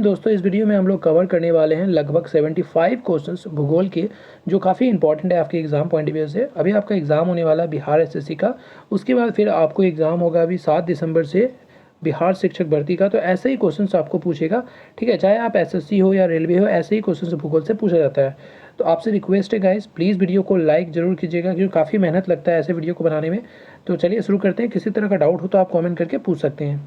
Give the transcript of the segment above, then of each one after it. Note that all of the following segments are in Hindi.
दोस्तों इस वीडियो में हम लोग कवर करने वाले हैं लगभग 75 क्वेश्चंस भूगोल के, जो काफ़ी इंपॉर्टेंट है आपके एग्जाम पॉइंट ऑफ व्यू से। अभी आपका एग्जाम होने वाला है बिहार एसएससी का, उसके बाद फिर आपको एग्जाम होगा अभी 7 दिसंबर से बिहार शिक्षक भर्ती का। तो ऐसे ही क्वेश्चंस आपको पूछेगा, ठीक है, चाहे आप एसएससी हो या रेलवे हो, ऐसे ही क्वेश्चन भूगोल से पूछा जाता है। तो आपसे रिक्वेस्ट है गाइस, प्लीज़ वीडियो को लाइक जरूर कीजिएगा, क्योंकि काफ़ी मेहनत लगता है ऐसे वीडियो को बनाने में। तो चलिए शुरू करते हैं। किसी तरह का डाउट हो तो आप कॉमेंट करके पूछ सकते हैं।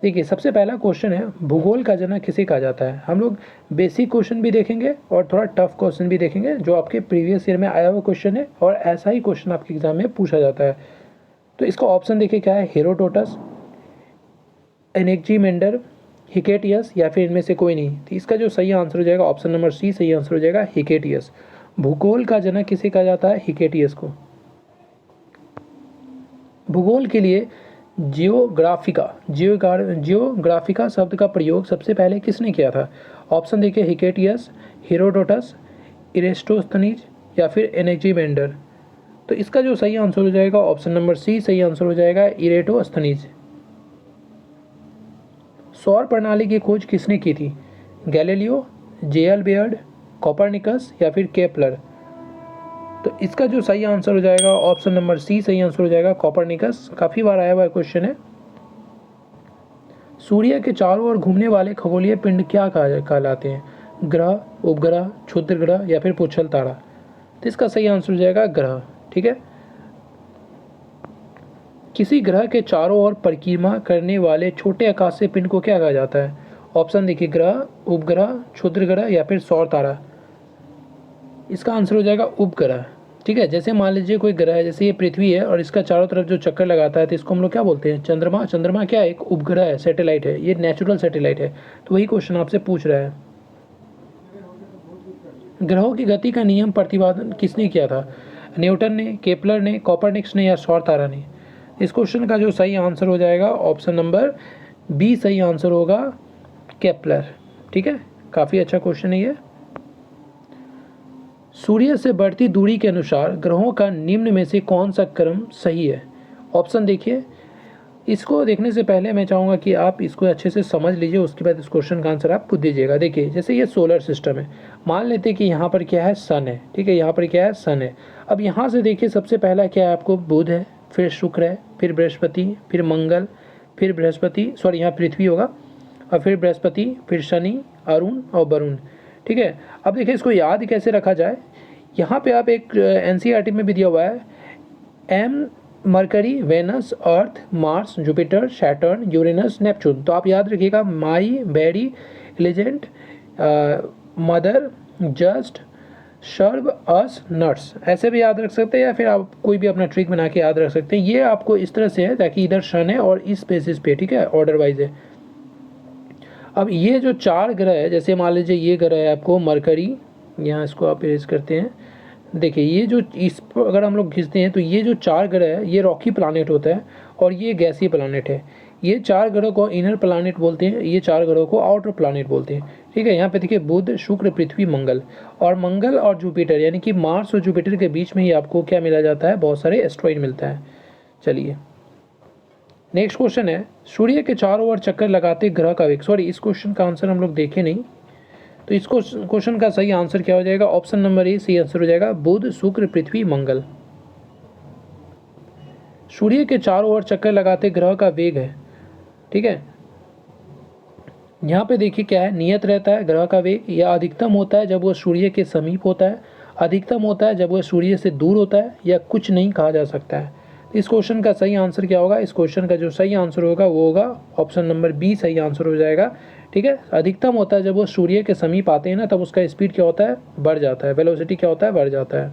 देखिए, सबसे पहला क्वेश्चन है, भूगोल का जनक किसे कहा जाता है। हम लोग बेसिक क्वेश्चन भी देखेंगे और थोड़ा टफ क्वेश्चन भी देखेंगे, जो आपके प्रीवियस ईयर में आया हुआ क्वेश्चन है और ऐसा ही क्वेश्चन आपके एग्जाम में पूछा जाता है। तो इसका ऑप्शन देखिए क्या है, हेरोडोटस, एनेक्जीमेंडर, हिकेटियस या फिर इनमें से कोई नहीं। तो इसका जो सही आंसर हो जाएगा ऑप्शन नंबर सी सही आंसर हो जाएगा, हिकेटियस। भूगोल का जनक किसे कहा जाता है, हिकेटियस को। भूगोल के लिए जियोग्राफिका शब्द का प्रयोग सबसे पहले किसने किया था। ऑप्शन देखिए, हिकेटियस, हेरोडोटस, इरेस्टोस्थनीज या फिर एनेक्जीमेंडर। तो इसका जो सही आंसर हो जाएगा ऑप्शन नंबर सी सही आंसर हो जाएगा, इरेटोस्थनीज। सौर प्रणाली की खोज किसने की थी, गैलीलियो, जेएल बेयर्ड, कोपरनिकस या फिर केपलर। तो इसका जो सही आंसर हो जाएगा ऑप्शन नंबर सी सही आंसर हो जाएगा, कोपरनिकस। काफ़ी बार आया हुआ क्वेश्चन है। सूर्य के चारों ओर घूमने वाले खगोलीय पिंड क्या कहलाते हैं, ग्रह, उपग्रह, क्षुद्र ग्रह या फिर पुच्छल तारा। तो इसका सही आंसर हो जाएगा ग्रह, ठीक है। किसी ग्रह के चारों ओर परिक्रमा करने वाले छोटे आकाशीय पिंड को क्या कहा जाता है। ऑप्शन देखिए, ग्रह, उपग्रह, क्षुद्र ग्रह या फिर सौर तारा। इसका आंसर हो जाएगा उपग्रह, ठीक है। जैसे मान लीजिए कोई ग्रह है, जैसे ये पृथ्वी है और इसका चारों तरफ जो चक्कर लगाता है, तो इसको हम लोग क्या बोलते हैं, चंद्रमा। चंद्रमा क्या है, एक उपग्रह है, सैटेलाइट है, ये नेचुरल सैटेलाइट है। तो वही क्वेश्चन आपसे पूछ रहा है। ग्रहों की गति का नियम प्रतिपादन किसने किया था, न्यूटन ने, केपलर ने, कोपरनिकस ने या सौर तारा ने। इस क्वेश्चन का जो सही आंसर हो जाएगा ऑप्शन नंबर बी सही आंसर होगा, केपलर, ठीक है। काफ़ी अच्छा क्वेश्चन है ये। सूर्य से बढ़ती दूरी के अनुसार ग्रहों का निम्न में से कौन सा क्रम सही है। ऑप्शन देखिए, इसको देखने से पहले मैं चाहूँगा कि आप इसको अच्छे से समझ लीजिए, उसके बाद इस क्वेश्चन का आंसर आप खुद दीजिएगा। देखिए, जैसे ये सोलर सिस्टम है, मान लेते हैं कि यहाँ पर क्या है, सन है, ठीक है, यहाँ पर क्या है, सन है। अब यहाँ से देखिए, सबसे पहला क्या है आपको, बुध है, फिर शुक्र है, फिर बृहस्पति, फिर मंगल, फिर बृहस्पति, सॉरी यहाँ पृथ्वी होगा, और फिर बृहस्पति, फिर शनि, अरुण और वरुण, ठीक है। अब देखिए, इसको याद कैसे रखा जाए। यहाँ पे आप एक एनसीईआरटी में भी दिया हुआ है, M, Mercury, Venus, Earth, Mars, Jupiter, Saturn, Uranus, Neptune. तो आप याद रखिएगा, my, very, elegant, mother, just, serve, us, nuts, ऐसे भी याद रख सकते हैं, या फिर आप कोई भी अपना ट्रिक बना के याद रख सकते हैं। ये आपको इस तरह से है ताकि इधर सन है और इस बेसिस पे, ठीक है, ऑर्डर वाइज है। अब ये जो चार ग्रह है, जैसे मान लीजिए ये ग्रह है आपको मरकरी, यहाँ इसको आप इरेज करते हैं। देखिए, ये जो इस पर अगर हम लोग खींचते हैं तो ये जो चार ग्रह है, ये रॉकी प्लानेट होता है और ये गैसीय प्लानेट है। ये चार ग्रहों को इनर प्लानेट बोलते हैं, ये चार ग्रहों को आउटर प्लानेट बोलते हैं, ठीक है। यहाँ पे देखिए, बुध, शुक्र, पृथ्वी, मंगल। और मंगल और जुपिटर यानी कि मार्स और जुपिटर के बीच में ही आपको क्या मिला जाता है, बहुत सारे एस्ट्रॉइड मिलता है। चलिए, नेक्स्ट क्वेश्चन है, सूर्य के चारों ओर चक्कर लगाते ग्रह का वेग। सॉरी, इस क्वेश्चन का आंसर हम लोग देखे नहीं, तो इस क्वेश्चन का सही आंसर क्या हो जाएगा, ऑप्शन नंबर ए सही आंसर हो जाएगा, बुध, शुक्र, पृथ्वी, मंगल। सूर्य के चारों ओर चक्कर लगाते ग्रह का वेग है, ठीक है। यहाँ पे देखिए क्या है, नियत रहता है ग्रह का वेग। यह अधिकतम होता है जब वह सूर्य के समीप होता है, अधिकतम होता है जब वह सूर्य से दूर होता है, या कुछ नहीं कहा जा सकता है। इस क्वेश्चन का सही आंसर क्या होगा, इस क्वेश्चन का जो सही आंसर होगा वो होगा ऑप्शन नंबर बी सही आंसर हो जाएगा, ठीक है। अधिकतम होता है जब वो सूर्य के समीप आते हैं ना, तब उसका स्पीड क्या होता है, बढ़ जाता है, वेलोसिटी क्या होता है, बढ़ जाता है।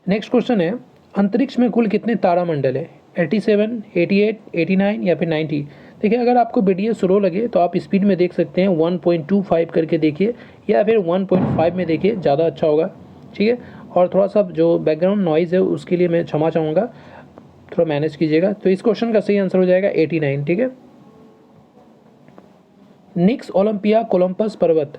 नेक्स्ट क्वेश्चन है, अंतरिक्ष में कुल कितने तारामंडल है, 87, 88, 89 या फिर 90। देखिए, अगर आपको वीडियो स्लो लगे तो आप स्पीड में देख सकते हैं, 1.25 करके देखिए, या फिर 1.5 में देखिए, ज़्यादा अच्छा होगा, ठीक है। और थोड़ा सा जो बैकग्राउंड नॉइज़ है उसके लिए मैं क्षमा चाहूँगा, थोड़ा मैनेज कीजिएगा। तो इस क्वेश्चन का सही आंसर हो जाएगा 89, ठीक है। निक्स ओलंपिया कोलंबस पर्वत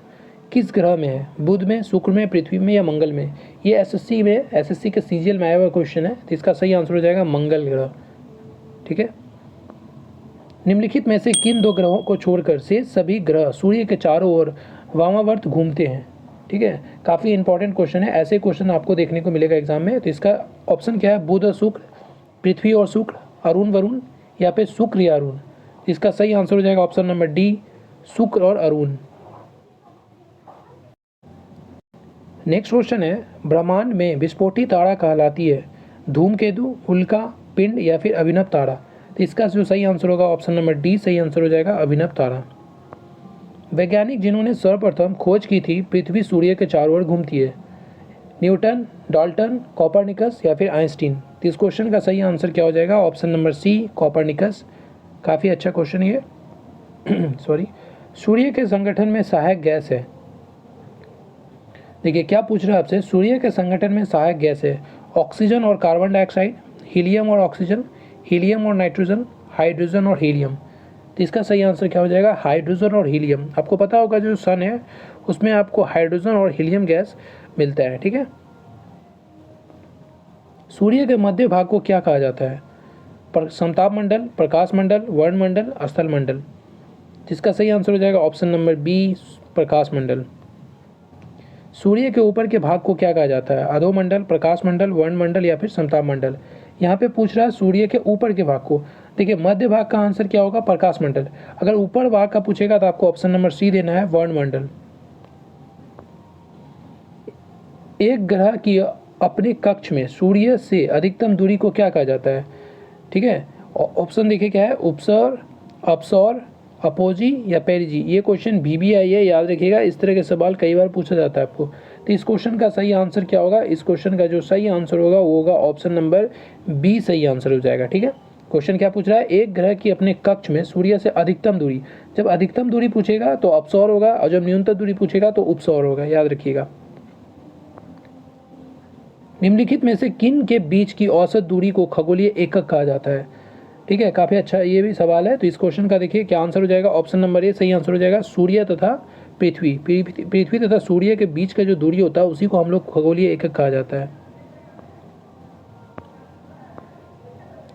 किस ग्रह में है, बुध में, शुक्र में, पृथ्वी में या मंगल में। ये एसएससी के सीजीएल में आया हुआ क्वेश्चन है, तो इसका सही आंसर हो जाएगा मंगल ग्रह, ठीक है। निम्नलिखित में से किन दो ग्रहों को छोड़कर से सभी ग्रह सूर्य के चारों ओर वामावर्त घूमते हैं? ठीक है, काफ़ी इंपॉर्टेंट क्वेश्चन है, ऐसे क्वेश्चन आपको देखने को मिलेगा एग्जाम में। तो इसका ऑप्शन क्या है? बुध और शुक्र, पृथ्वी और शुक्र, अरुण वरुण, या फिर शुक्र या अरुण। इसका सही आंसर हो जाएगा ऑप्शन नंबर डी, शुक्र और अरुण। नेक्स्ट क्वेश्चन है, ब्रह्मांड में विस्फोटी तारा कहलाती है धूमकेतु, उल्का पिंड या फिर अभिनव तारा? तो इसका जो सही आंसर होगा ऑप्शन नंबर डी सही आंसर हो जाएगा, अभिनव तारा। वैज्ञानिक जिन्होंने सर्वप्रथम खोज की थी पृथ्वी सूर्य के चारों ओर घूमती है? न्यूटन, डाल्टन, कोपरनिकस या फिर आइंस्टीन? तो इस क्वेश्चन का सही आंसर क्या हो जाएगा? Option number C, Copernicus. काफ़ी अच्छा क्वेश्चन ये सॉरी। सूर्य के संगठन में सहायक गैस है? देखिए क्या पूछ रहा है आपसे, सूर्य के संगठन में सहायक गैस है ऑक्सीजन और कार्बन डाइऑक्साइड, हीलियम और ऑक्सीजन, हीलियम और नाइट्रोजन, हाइड्रोजन और हीलियम? तो इसका सही आंसर क्या हो जाएगा? हाइड्रोजन और हीलियम। आपको पता होगा जो सन है उसमें आपको हाइड्रोजन और हीलियम गैस मिलता है। ठीक है, सूर्य के मध्य भाग को क्या कहा जाता है? समताप मंडल, प्रकाश मंडल, वर्ण मंडल, स्थल मंडल? जिसका सही आंसर हो जाएगा ऑप्शन नंबर बी, प्रकाश मंडल। सूर्य के ऊपर के भाग को क्या कहा जाता है? अधोमंडल, प्रकाश मंडल, वर्ण मंडल या फिर समताप मंडल? यहाँ पे पूछ रहा है सूर्य के ऊपर के भाग को। देखिए मध्य भाग का आंसर क्या होगा? प्रकाश मंडल। अगर ऊपर भाग का पूछेगा तो आपको ऑप्शन नंबर सी देना है, वर्ण मंडल। एक ग्रह की अपने कक्ष में सूर्य से अधिकतम दूरी को क्या कहा जाता है? ठीक है, ऑप्शन देखिए क्या है, उपसौर, अपसौर, अपोजी या पेरिजी? ये क्वेश्चन VBI है, याद रखिएगा, इस तरह के सवाल कई बार पूछा जाता है आपको। तो इस क्वेश्चन का सही आंसर क्या होगा? इस क्वेश्चन का जो सही आंसर होगा वो होगा ऑप्शन नंबर बी, सही आंसर हो जाएगा। ठीक है, क्वेश्चन क्या पूछ रहा है? एक ग्रह की अपने कक्ष में सूर्य से अधिकतम दूरी। जब अधिकतम दूरी पूछेगा तो अपसौर होगा, और जब न्यूनतम दूरी पूछेगा तो उपसौर होगा, याद रखिएगा। निम्नलिखित में से किन के बीच की औसत दूरी को खगोलीय एकक कहा जाता है? ठीक है, काफ़ी अच्छा ये भी सवाल है। तो इस क्वेश्चन का देखिए क्या आंसर हो जाएगा? ऑप्शन नंबर ए सही आंसर हो जाएगा, सूर्य तथा पृथ्वी। पृथ्वी तथा सूर्य के बीच का जो दूरी होता है उसी को हम लोग खगोलीय एकक कहा जाता है।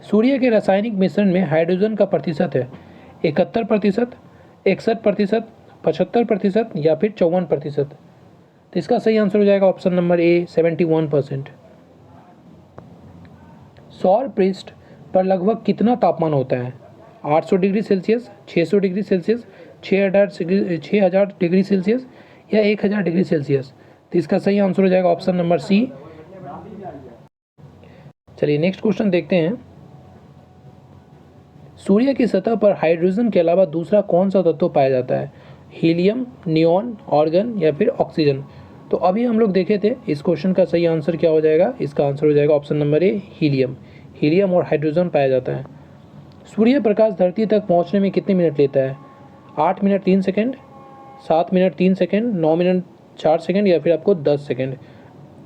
सूर्य के रासायनिक मिश्रण में हाइड्रोजन का प्रतिशत है 71%, 61%, 75% या फिर 54%? तो इसका सही आंसर हो जाएगा ऑप्शन नंबर ए, 71%। सौर पृष्ठ पर लगभग कितना तापमान होता है? 800 degree Celsius, 600 degree Celsius, 6000 degree Celsius या 1000 डिग्री सेल्सियस? तो इसका सही आंसर हो जाएगा ऑप्शन नंबर सी। चलिए नेक्स्ट क्वेश्चन देखते हैं। सूर्य की सतह पर हाइड्रोजन के अलावा दूसरा कौन सा तत्व पाया जाता है? हीलियम, नियॉन, ऑर्गन या फिर ऑक्सीजन? तो अभी हम लोग देखे थे, इस क्वेश्चन का सही आंसर क्या हो जाएगा? इसका आंसर हो जाएगा option number A, helium. Helium और हाइड्रोजन पाया जाता है। सूर्य प्रकाश धरती तक पहुंचने में कितने मिनट लेता है? 8 minute 3 second, 7 minute 3 second, 9 minute 4 second या फिर आपको 10 सेकंड?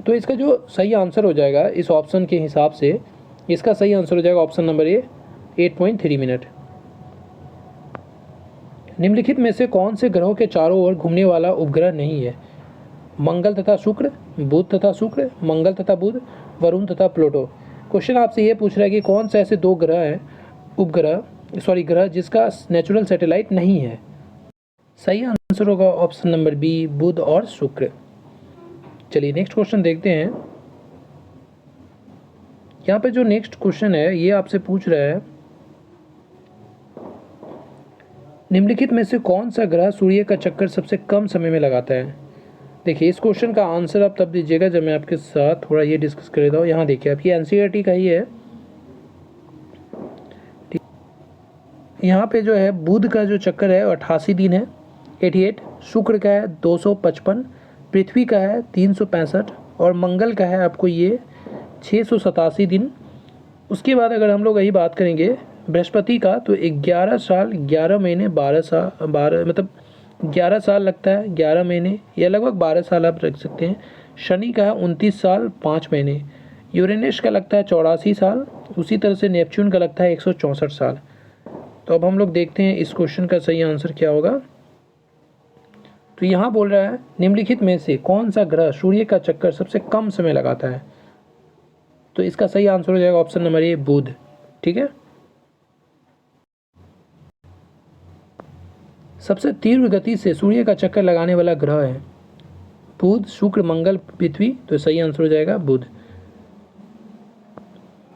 तो इसका जो सही आंसर हो जाएगा इस ऑप्शन के हिसाब से, इसका सही आंसर हो जाएगा ऑप्शन नंबर ए, 8.3 मिनट। निम्नलिखित में से कौन से ग्रहों के चारों ओर घूमने वाला उपग्रह नहीं है? मंगल तथा शुक्र, बुध तथा शुक्र, मंगल तथा बुध, वरुण तथा प्लूटो? क्वेश्चन आपसे ये पूछ रहा है कि कौन से ऐसे दो ग्रह हैं, ग्रह जिसका नेचुरल सैटेलाइट नहीं है? सही आंसर होगा ऑप्शन नंबर बी, बुध और शुक्र। चलिए नेक्स्ट क्वेश्चन देखते हैं। यहाँ पे जो नेक्स्ट क्वेश्चन है ये आपसे पूछ रहा है, निम्नलिखित में से कौन सा ग्रह सूर्य का चक्कर सबसे कम समय में लगाता है? देखिए इस क्वेश्चन का आंसर आप तब दीजिएगा जब मैं आपके साथ थोड़ा ये डिस्कस कर देता हूँ। यहाँ देखिए आप, ये NCERT का ही है। यहाँ पे जो है बुध का जो चक्कर है 88 दिन है, 88। शुक्र का है 255, पृथ्वी का है 365 और मंगल का है आपको ये 687 दिन। उसके बाद अगर हम लोग यही बात करेंगे बृहस्पति का, तो 11 साल 11 महीने 12 मतलब 11 साल लगता है, 11 महीने या लगभग 12 साल आप रख सकते हैं। शनि का है 29 साल 5 महीने। यूरेनस का लगता है 84 साल। उसी तरह से नेपच्यून का लगता है 164 साल। तो अब हम लोग देखते हैं इस क्वेश्चन का सही आंसर क्या होगा। तो यहाँ बोल रहा है निम्नलिखित में से कौन सा ग्रह सूर्य का चक्कर सबसे कम समय लगाता है? तो इसका सही आंसर हो जाएगा ऑप्शन नंबर ए, बुध। ठीक है। सबसे तीव्र गति से सूर्य का चक्कर लगाने वाला ग्रह है बुध, शुक्र, मंगल, पृथ्वी। तो सही आंसर हो जाएगा बुध।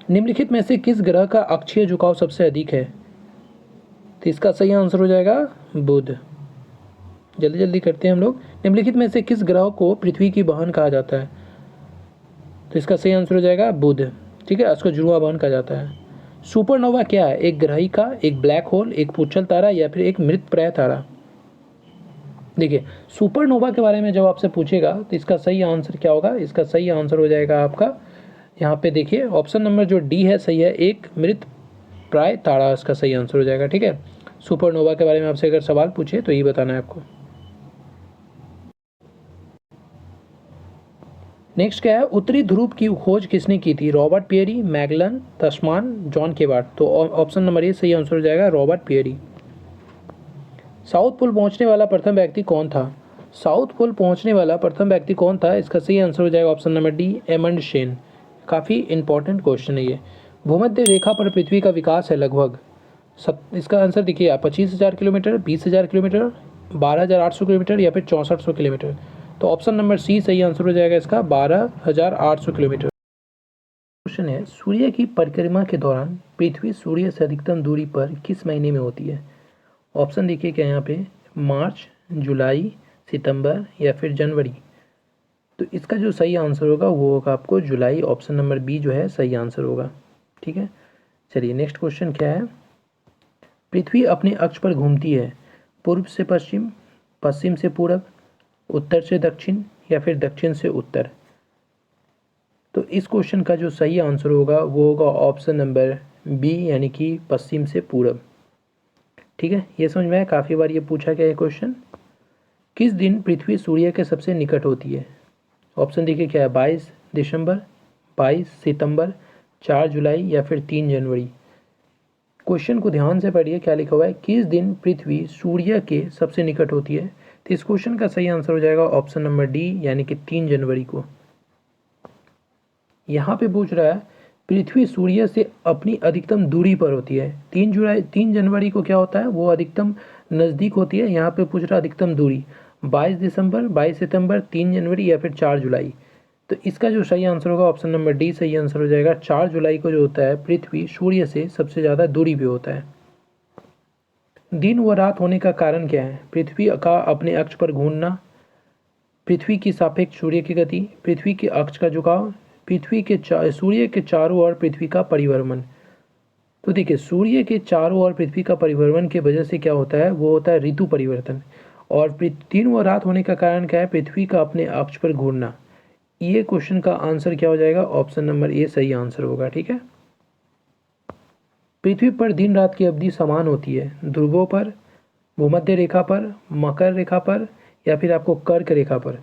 निम्नलिखित में से किस ग्रह का अक्षीय झुकाव सबसे अधिक है? तो इसका सही आंसर हो जाएगा बुध। जल्दी जल्दी करते हैं हम लोग। निम्नलिखित में से किस ग्रह को पृथ्वी की बहन कहा जाता है? तो इसका सही आंसर हो जाएगा बुध। ठीक है, उसको जुड़वा बहन कहा जाता है। सुपरनोवा क्या है? एक ग्रहिका, एक ब्लैक होल, एक पुच्छल तारा या फिर एक मृतप्राय तारा? देखिए, सुपरनोवा के बारे में जब आपसे पूछेगा तो इसका सही आंसर क्या होगा? इसका सही आंसर हो जाएगा आपका, यहाँ पे देखिए ऑप्शन नंबर जो डी है सही है, एक मृतप्राय तारा इसका सही आंसर हो जाएगा। ठीक है, सुपरनोवा के बारे में आपसे अगर सवाल पूछे तो ये बताना है आपको। नेक्स्ट क्या है? उत्तरी ध्रुव की खोज किसने की थी? रॉबर्ट पियरी, मैगलन, तस्मान, जॉन केवार्ड। तो ऑप्शन नंबर ए सही आंसर हो जाएगा रॉबर्ट पियरी। साउथ पोल पहुंचने वाला प्रथम व्यक्ति कौन था? साउथ पोल पहुंचने वाला प्रथम व्यक्ति कौन था? इसका सही आंसर हो जाएगा option number D, Aemond Shane. काफ़ी इंपॉर्टेंट क्वेश्चन है ये। भूमध्य रेखा पर पृथ्वी का विकास है लगभग इसका आंसर देखिए आप, 25,000 किलोमीटर, 20,000 किलोमीटर, 12,800 किलोमीटर या फिर 6400 किलोमीटर। तो ऑप्शन नंबर सी सही आंसर हो जाएगा इसका, 12,800 किलोमीटर। क्वेश्चन है, सूर्य की परिक्रमा के दौरान पृथ्वी सूर्य से अधिकतम दूरी पर किस महीने में होती है? ऑप्शन देखिए क्या यहाँ पे, मार्च, जुलाई, सितंबर या फिर जनवरी। तो इसका जो सही आंसर होगा वो होगा आपको जुलाई। ऑप्शन नंबर बी जो है सही आंसर होगा। ठीक है, चलिए नेक्स्ट क्वेश्चन क्या है? पृथ्वी अपने अक्ष पर घूमती है पूर्व से पश्चिम, पश्चिम से पूर्व, उत्तर से दक्षिण या फिर दक्षिण से उत्तर। तो इस क्वेश्चन का जो सही आंसर होगा वो होगा ऑप्शन नंबर बी, यानी कि पश्चिम से पूर्व। ठीक है, ये समझ में आया? काफ़ी बार ये पूछा गया है क्वेश्चन। किस दिन पृथ्वी सूर्य के सबसे निकट होती है? ऑप्शन देखिए क्या है, 22 दिसंबर, 22 सितंबर, 4 जुलाई या फिर 3 जनवरी। क्वेश्चन को ध्यान से पढ़िए, क्या लिखा हुआ है, किस दिन पृथ्वी सूर्य के सबसे निकट होती है। तो इस क्वेश्चन का सही आंसर हो जाएगा ऑप्शन नंबर डी, यानी कि 3 जनवरी को। यहाँ पे पूछ रहा है पृथ्वी सूर्य से अपनी अधिकतम दूरी पर होती है। 3 जनवरी को क्या होता है, वो अधिकतम नज़दीक होती है। यहाँ पे पूछ रहा है अधिकतम दूरी, 22 दिसंबर, 22 सितंबर, 3 जनवरी या फिर 4 जुलाई। तो इसका जो सही आंसर होगा ऑप्शन नंबर डी सही आंसर हो जाएगा। 4 जुलाई को जो होता है पृथ्वी सूर्य से सबसे ज़्यादा दूरी पे होता है। दिन व रात होने का कारण क्या है? पृथ्वी का अपने अक्ष पर घूमना, पृथ्वी की सापेक्ष सूर्य की गति, पृथ्वी के अक्ष का झुकाव, सूर्य के चारों ओर पृथ्वी का परिभ्रमण। तो देखिए, सूर्य के चारों ओर पृथ्वी का परिभ्रमण की वजह से क्या होता है, वो होता है ऋतु परिवर्तन। और दिन व रात होने का कारण क्या है? पृथ्वी का अपने अक्ष पर घूमना। ये क्वेश्चन का आंसर क्या हो जाएगा? ऑप्शन नंबर ए सही आंसर होगा। ठीक है, पृथ्वी पर दिन रात की अवधि समान होती है ध्रुवों पर, भूमध्य रेखा पर, मकर रेखा पर या फिर आपको कर्क रेखा पर।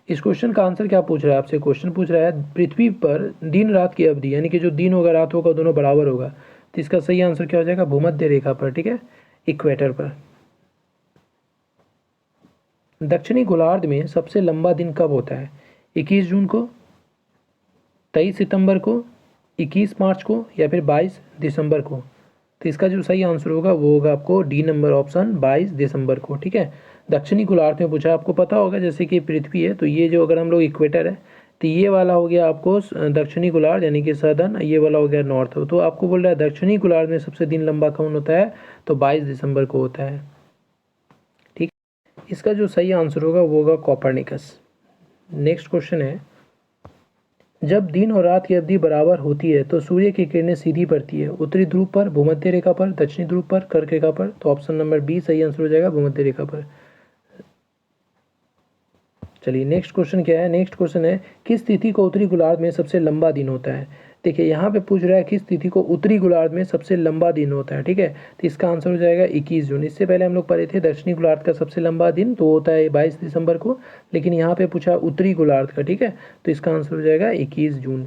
इस क्वेश्चन का आंसर क्या पूछ रहा है आपसे? क्वेश्चन पूछ रहा है पृथ्वी पर दिन रात की अवधि, यानी कि जो दिन होगा रात होगा दोनों बराबर होगा। तो इसका सही आंसर क्या हो जाएगा? भूमध्य रेखा पर। ठीक है, इक्वेटर पर। दक्षिणी गोलार्ध में सबसे लंबा दिन कब होता है? 21 जून को, 23 सितंबर को, 21 मार्च को या फिर 22 दिसंबर को। तो इसका जो सही आंसर होगा वो होगा आपको डी नंबर ऑप्शन, 22 दिसंबर को। ठीक है, दक्षिणी गोलार्ध में पूछा, आपको पता होगा जैसे कि पृथ्वी है तो ये जो अगर हम लोग इक्वेटर है तो ये वाला हो गया आपको दक्षिणी गोलार्ध, यानी कि सदर्न, ये वाला हो गया नॉर्थ। तो आपको बोल रहा है दक्षिणी गोलार्ध में सबसे दिन लंबा कौन होता है? तो 22 दिसंबर को होता है। ठीक, इसका जो सही आंसर होगा वो होगा कोपरनिकस। नेक्स्ट क्वेश्चन है, जब दिन और रात की अवधि बराबर होती है तो सूर्य की किरणें सीधी पड़ती है उत्तरी ध्रुव पर, भूमध्य रेखा पर, दक्षिणी ध्रुव पर, कर्क रेखा पर। तो ऑप्शन नंबर बी सही आंसर हो जाएगा, भूमध्य रेखा पर। चलिए नेक्स्ट क्वेश्चन क्या है? नेक्स्ट क्वेश्चन है, किस तिथि को उत्तरी गोलार्ध में सबसे लंबा दिन होता है? देखिए यहाँ पे पूछ रहा है किस तिथि को उत्तरी गोलार्ध में सबसे लंबा दिन होता है। ठीक है, तो इसका आंसर हो जाएगा 21 जून। इससे पहले हम लोग पढ़े थे दक्षिणी गोलार्ध का सबसे लंबा दिन तो होता है 22 दिसंबर को, लेकिन यहाँ पे पूछा उत्तरी गोलार्ध का। ठीक है, तो इसका आंसर हो जाएगा 21 जून।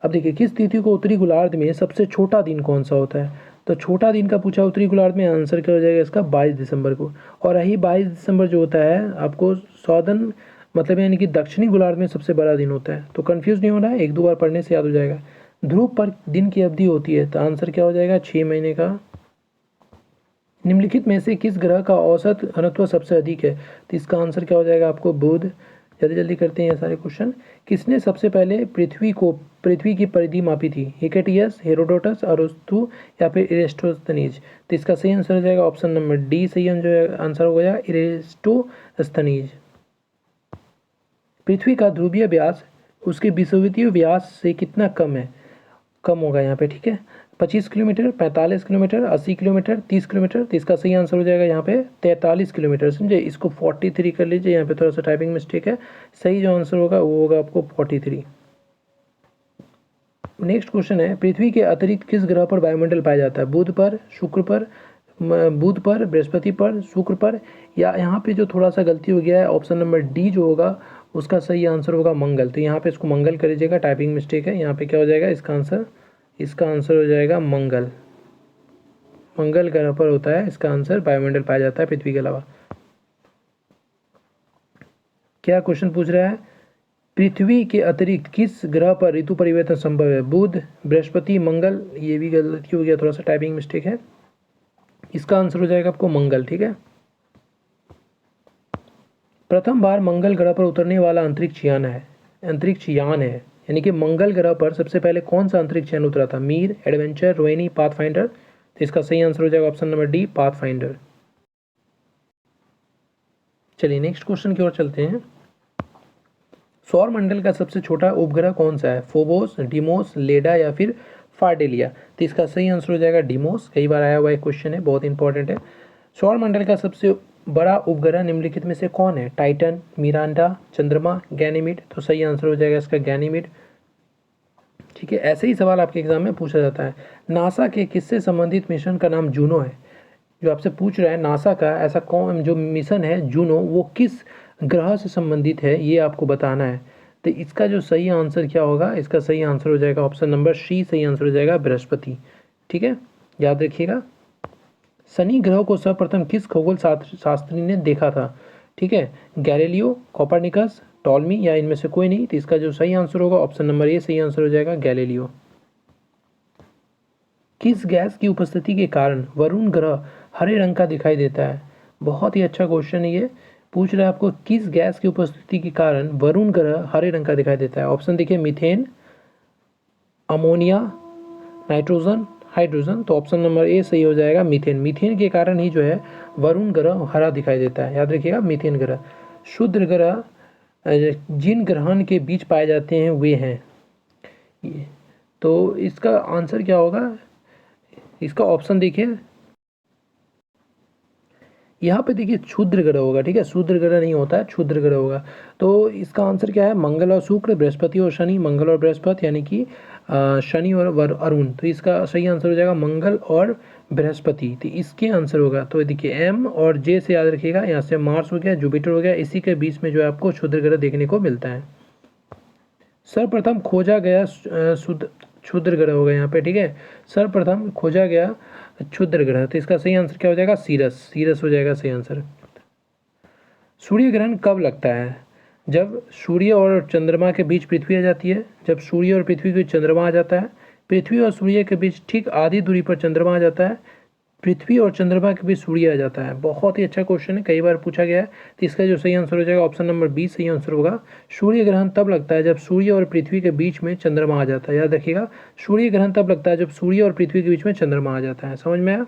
अब देखिए, किस तिथि को उत्तरी गोलार्ध में सबसे छोटा दिन कौन सा होता है? तो छोटा दिन का पूछा उत्तरी गोलार्ध में, आंसर क्या हो जाएगा इसका? 22 दिसंबर को। और यही 22 दिसंबर जो होता है आपको सौदर्न मतलब यानी कि दक्षिणी गोलार्ध में सबसे बड़ा दिन होता है। तो कंफ्यूज नहीं होना है, एक दो बार पढ़ने से याद हो जाएगा। ध्रुव पर दिन की अवधि होती है तो आंसर क्या हो जाएगा? 6 महीने का निम्नलिखित में से किस ग्रह का औसत घनत्व सबसे अधिक है? तो इसका आंसर क्या हो जाएगा आपको? बुध। जल्दी जल्दी करते हैं ये सारे क्वेश्चन। किसने सबसे पहले पृथ्वी की परिधि मापी थी? हिकेटियस, हेरोडोटस, अरस्तु या फिर इरेस्टोस्थनीज? तो इसका सही आंसर हो जाएगा ऑप्शन नंबर डी। सही आंसर हो गया इरेस्टोस्थनीज। पृथ्वी का ध्रुवीय व्यास उसके विषुवतीय व्यास से कितना कम है? कम होगा यहाँ पे, ठीक है। 25 किलोमीटर, 45 किलोमीटर, 80 किलोमीटर, 30 किलोमीटर। तो इसका सही आंसर हो जाएगा यहाँ पे 43 किलोमीटर। समझे? इसको 43 कर लीजिए, यहाँ पे थोड़ा सा टाइपिंग मिस्टेक है। सही जो आंसर होगा वो होगा आपको 43। नेक्स्ट क्वेश्चन है, पृथ्वी के अतिरिक्त किस ग्रह पर वायुमंडल पाया जाता है? बुध पर, शुक्र पर, बुध पर, बृहस्पति पर, शुक्र पर, या यहाँ पे जो थोड़ा सा गलती हो गया है ऑप्शन नंबर डी जो होगा उसका सही आंसर होगा मंगल। तो यहाँ पे इसको मंगल कर लीजिएगा, टाइपिंग मिस्टेक है। यहाँ पे क्या हो जाएगा इसका आंसर हो जाएगा मंगल। मंगल ग्रह पर होता है इसका आंसर, वायुमंडल पाया जाता है पृथ्वी के अलावा। क्या क्वेश्चन पूछ रहा है? पृथ्वी के अतिरिक्त किस ग्रह पर ऋतु परिवर्तन संभव है? बुध, बृहस्पति, मंगल। ये भी गलती हो गया, थोड़ा सा टाइपिंग मिस्टेक है। इसका आंसर हो जाएगा आपको मंगल, ठीक है। प्रथम बार मंगल ग्रह पर उतरने वाला अंतरिक्ष यान है, यानी कि मंगल ग्रह पर सबसे पहले कौन सा अंतरिक्ष यान उतरा था? Mir, adventure, Rohini, pathfinder? तो इसका सही आंसर हो जाएगा ऑप्शन नंबर डी, पाथफाइंडर। चलिए नेक्स्ट क्वेश्चन की ओर चलते हैं। सौर मंडल का सबसे छोटा उपग्रह कौन सा है? फोबोस, डिमोस, लेडा या फिर फार्डेलिया? तो इसका सही आंसर हो जाएगा डिमोस। कई बार आया हुआ एक क्वेश्चन है, बहुत इंपॉर्टेंट है। सौर मंडल का सबसे बड़ा उपग्रह निम्नलिखित में से कौन है? टाइटन, मिरांडा, चंद्रमा, गैनीमीड? तो सही आंसर हो जाएगा इसका गैनीमीड, ठीक है। ऐसे ही सवाल आपके एग्जाम में पूछा जाता है। नासा के किससे संबंधित मिशन का नाम जूनो है? जो आपसे पूछ रहा है नासा का ऐसा कौन जो मिशन है जूनो, वो किस ग्रह से संबंधित है ये आपको बताना है। तो इसका जो सही आंसर क्या होगा? इसका सही आंसर हो जाएगा ऑप्शन नंबर सी। सही आंसर हो जाएगा बृहस्पति, ठीक है, याद रखिएगा। शनि ग्रह को सर्वप्रथम किस खगोल शास्त्री ने देखा था? ठीक है, गैलीलियो, कोपरनिकस, टॉलमी या इनमें से कोई नहीं? तो इसका जो सही आंसर होगा ऑप्शन नंबर ए सही आंसर हो जाएगा गैलीलियो। किस गैस की उपस्थिति के कारण वरुण ग्रह हरे रंग का दिखाई देता है? बहुत ही अच्छा क्वेश्चन है ये। पूछ रहा है आपको किस गैस की उपस्थिति के कारण वरुण ग्रह हरे रंग का दिखाई देता है। ऑप्शन देखिए, मीथेन, अमोनिया, नाइट्रोजन, हाइड्रोजन। तो ऑप्शन नंबर ए सही हो जाएगा मीथेन। मीथेन के कारण ही जो है वरुण ग्रह हरा दिखाई देता है, याद रखिएगा मीथेन ग्रह। शुद्र ग्रह जिन ग्रहण के बीच पाए जाते हैं वे हैं, तो इसका आंसर क्या होगा? इसका ऑप्शन देखिए, यहाँ पे देखिए क्षुद्र ग्रह होगा, ठीक है, शूद्र ग्रह नहीं होता है, क्षुद्र ग्रह होगा। तो इसका आंसर क्या है? मंगल और शुक्र, बृहस्पति और शनि, मंगल और बृहस्पति, यानी कि शनि और अरुण। तो इसका सही आंसर हो जाएगा मंगल और बृहस्पति। तो इसके आंसर होगा, तो देखिए एम और जे से याद रखिएगा। यहाँ से मार्स हो गया, जुपिटर हो गया, इसी के बीच में जो है आपको क्षुद्र ग्रह देखने को मिलता है। सर्वप्रथम खोजा गया क्षुद्र ग्रह होगा यहाँ पे, ठीक है, सर्वप्रथम खोजा गया क्षुद्र ग्रह। तो इसका सही आंसर क्या हो जाएगा? सीरस हो जाएगा सही आंसर। सूर्य ग्रहण कब लगता है? जब सूर्य और चंद्रमा के बीच पृथ्वी आ जाती है, जब सूर्य और पृथ्वी के बीच चंद्रमा आ जाता है, पृथ्वी और सूर्य के बीच ठीक आधी दूरी पर चंद्रमा आ जाता है, पृथ्वी और चंद्रमा के बीच सूर्य आ जाता है। बहुत ही अच्छा क्वेश्चन है, कई बार पूछा गया है। तो इसका जो सही आंसर हो जाएगा ऑप्शन नंबर बी सही आंसर होगा। सूर्य ग्रहण तब लगता है जब सूर्य और पृथ्वी के बीच में चंद्रमा आ जाता है, याद रखिएगा। सूर्य ग्रहण तब लगता है जब सूर्य और पृथ्वी के बीच में चंद्रमा आ जाता है। समझ में आया?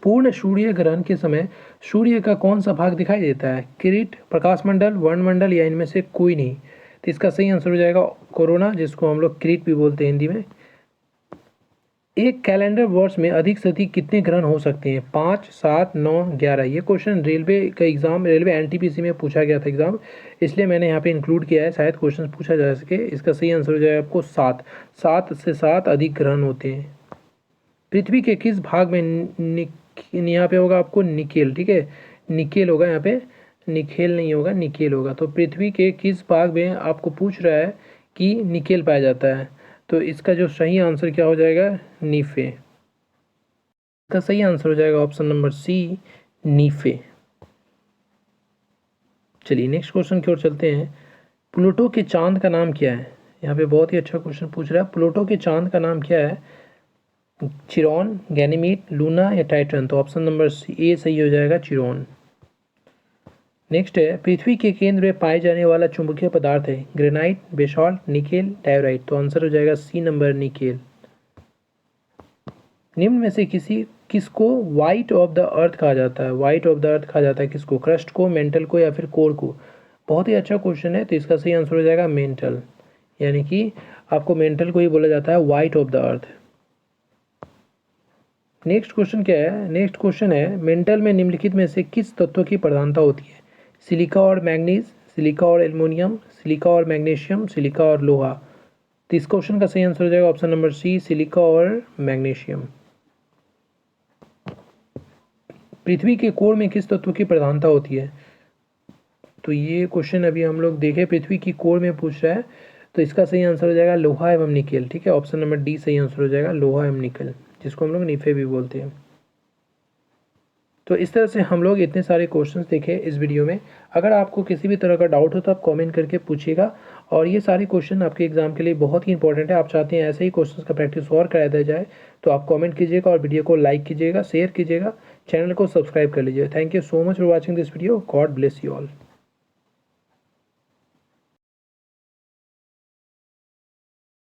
पूर्ण सूर्य ग्रहण के समय सूर्य का कौन सा भाग दिखाई देता है? किरीट, प्रकाश मंडल, वर्णमंडल या इनमें से कोई नहीं? तो इसका सही आंसर हो जाएगा कोरोना, जिसको हम लोग किरीट भी बोलते हैं हिंदी में। एक कैलेंडर वर्ष में अधिक से अधिक कितने ग्रहण हो सकते हैं? 5, 7, 9, 11? ये क्वेश्चन रेलवे का एग्जाम, रेलवे एनटीपीसी में पूछा गया था एग्जाम, इसलिए मैंने यहाँ पे इंक्लूड किया है, शायद क्वेश्चन पूछा जा सके। इसका सही आंसर हो जाएगा आपको 7। 7 से 7 अधिक ग्रहण होते हैं। पृथ्वी के किस भाग में यहाँ पे होगा आपको निकेल, ठीक है, निकेल होगा यहाँ पे, निकेल नहीं होगा, निकेल होगा। तो पृथ्वी के किस भाग में आपको पूछ रहा है कि निकेल पाया जाता है? तो इसका जो सही आंसर क्या हो जाएगा? नीफे। इसका सही आंसर हो जाएगा ऑप्शन नंबर सी, नीफे। चलिए नेक्स्ट क्वेश्चन की ओर चलते हैं। प्लूटो के चांद का नाम क्या है? यहाँ पे बहुत ही अच्छा क्वेश्चन पूछ रहा है, प्लूटो के चांद का नाम क्या है? चिरॉन, गैनीमीड, लूना या टाइटन? तो ऑप्शन नंबर ए सही हो जाएगा, चिरॉन। नेक्स्ट है, पृथ्वी के केंद्र में पाए जाने वाला चुंबकीय पदार्थ है ग्रेनाइट, बेसाल्ट, निकेल, डायोराइट? तो आंसर हो जाएगा सी नंबर, निकेल। निम्न में से किसको वाइट ऑफ द अर्थ कहा जाता है? वाइट ऑफ द अर्थ कहा जाता है किसको? क्रस्ट को, मेंटल को या फिर कोर को? बहुत ही अच्छा क्वेश्चन है, तो इसका सही आंसर हो जाएगा मेंटल, यानी कि आपको मेंटल को ही बोला जाता है white of the earth. Next question क्या है? नेक्स्ट क्वेश्चन है, मेंटल में निम्नलिखित में से किस तत्व की प्रधानता होती है? सिलिका और मैग्नीज, सिलिका और एल्युमिनियम, सिलिका और मैग्नीशियम, सिलिका और लोहा? तो इस क्वेश्चन का सही आंसर हो जाएगा ऑप्शन नंबर सी, सिलिका और मैग्नीशियम। पृथ्वी के कोर में किस तत्व की प्रधानता होती है? तो ये क्वेश्चन अभी हम लोग देखे, पृथ्वी की कोर में पूछ रहा है, तो इसका सही आंसर हो जाएगा लोहा एवं निकेल। ठीक है, ऑप्शन नंबर डी सही आंसर हो जाएगा, लोहा एवं निकेल, जिसको हम लोग निफे भी बोलते हैं। तो इस तरह से हम लोग इतने सारे क्वेश्चंस देखे इस वीडियो में। अगर आपको किसी भी तरह का डाउट हो तो आप कमेंट करके पूछिएगा, और ये सारे क्वेश्चन आपके एग्जाम के लिए बहुत ही इंपॉर्टेंट है। आप चाहते हैं ऐसे ही क्वेश्चंस का प्रैक्टिस और कराया दिया जाए, तो आप कमेंट कीजिएगा और वीडियो को लाइक कीजिएगा, शेयर कीजिएगा, चैनल को सब्सक्राइब कर लीजिएगा। Thank you so much for watching this video. God bless you all.